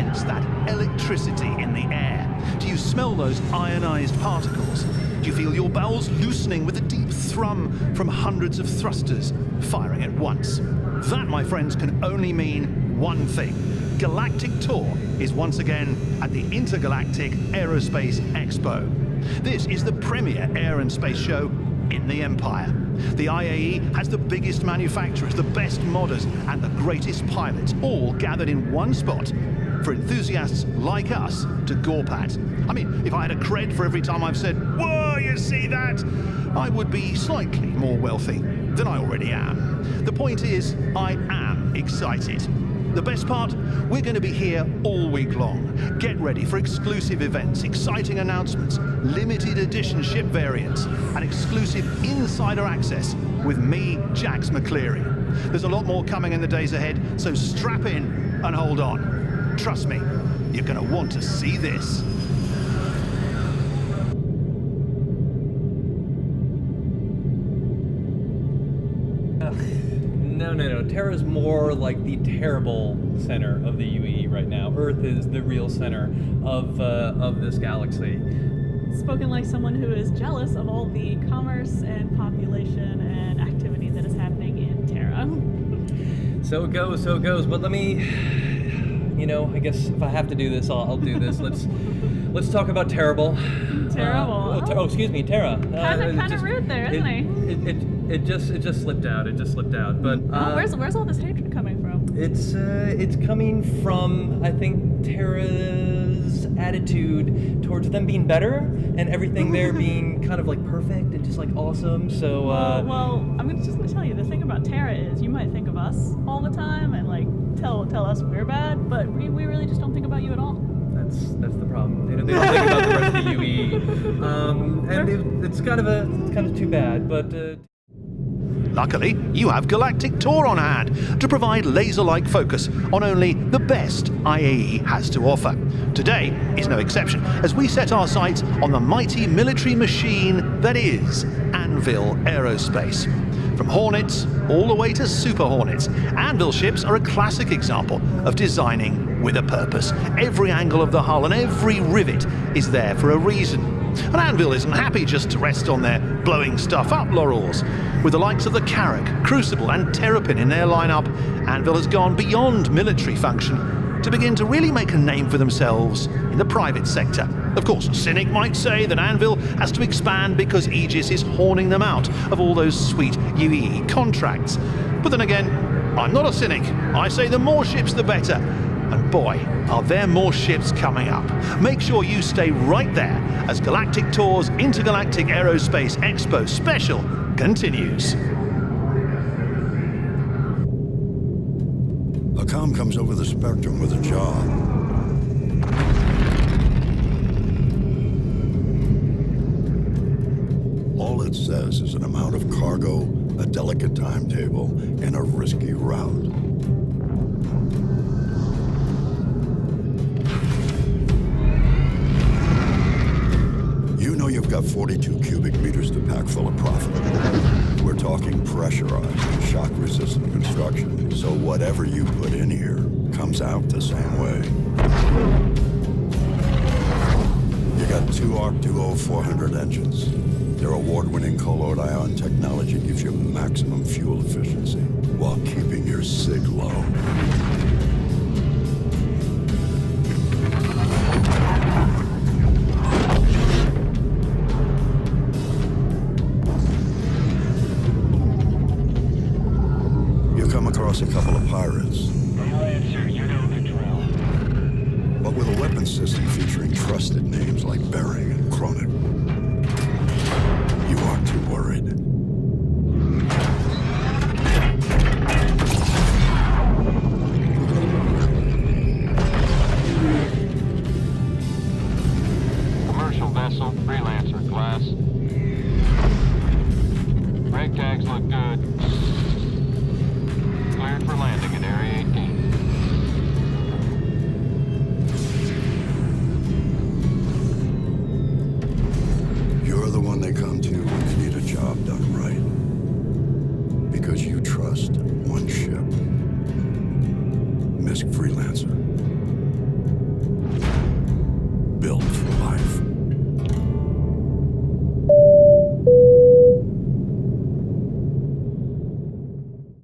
sense that electricity in the air? Do you smell those ionized particles? Do you feel your bowels loosening with a deep thrum from hundreds of thrusters firing at once? That, my friends, can only mean one thing. Galactic Tour is once again at the Intergalactic Aerospace Expo. This is the premier air and space show in the Empire. The IAE has the biggest manufacturers, the best modders, and the greatest pilots, all gathered in one spot for enthusiasts like us to gawp at. I mean, if I had a cred for every time I've said, "Whoa, you see that?" I would be slightly more wealthy than I already am. The point is, I am excited. The best part, we're going to be here all week long. Get ready for exclusive events, exciting announcements, limited edition ship variants, and exclusive insider access with me, Jax McCleary. There's a lot more coming in the days ahead, so strap in and hold on. Trust me, you're going to want to see this. No. Terra's more like the terrible center of the UE right now. Earth is the real center of this galaxy. Spoken like someone who is jealous of all the commerce and population and activity that is happening in Terra. So it goes. But let me, I guess if I have to do this, I'll do this. Let's talk about terrible. Terrible. Excuse me, Terra. Kind of rude there, isn't he? It just slipped out. But where's all this hatred coming from? It's coming from, I think, Terra's attitude towards them being better and everything there being kind of like perfect and just like awesome. So well, I'm just gonna tell you, the thing about Terra is you might think of us all the time and like tell us we're bad, but we really just don't think about you at all. That's the problem. They don't think about the rest of the UE, and it's kind of too bad. But luckily, you have Galactic Tour on hand to provide laser-like focus on only the best IAE has to offer. Today is no exception, as we set our sights on the mighty military machine that is Anvil Aerospace. From Hornets all the way to Super Hornets, Anvil ships are a classic example of designing with a purpose. Every angle of the hull and every rivet is there for a reason. And Anvil isn't happy just to rest on their blowing stuff up laurels. With the likes of the Carrack, Crucible and Terrapin in their lineup, Anvil has gone beyond military function to begin to really make a name for themselves in the private sector. Of course, a cynic might say that Anvil has to expand because Aegis is horning them out of all those sweet UEE contracts. But then again, I'm not a cynic. I say the more ships the better. And boy, are there more ships coming up. Make sure you stay right there as Galactic Tour's Intergalactic Aerospace Expo Special continues. A comm comes over the spectrum with a job. All it says is an amount of cargo, a delicate timetable, and a risky route. You know you've got 42 cubic meters to pack full of profit. We're talking pressurized and shock-resistant construction, so whatever you put in here comes out the same way. You got two Arc Duo 400 engines. Their award-winning colloid ion technology gives you maximum fuel efficiency while keeping your sig low. You come across a couple of pirates. Sir, you know the drill. But with a weapons system featuring trusted names like Bering and Kronik, you aren't too worried. Commercial vessel, Freelancer class. Brake tags look good. Cleared for landing at Area 18. You're the one they come to when they need a job done right. Because you trust one ship. Misk Freelancer. built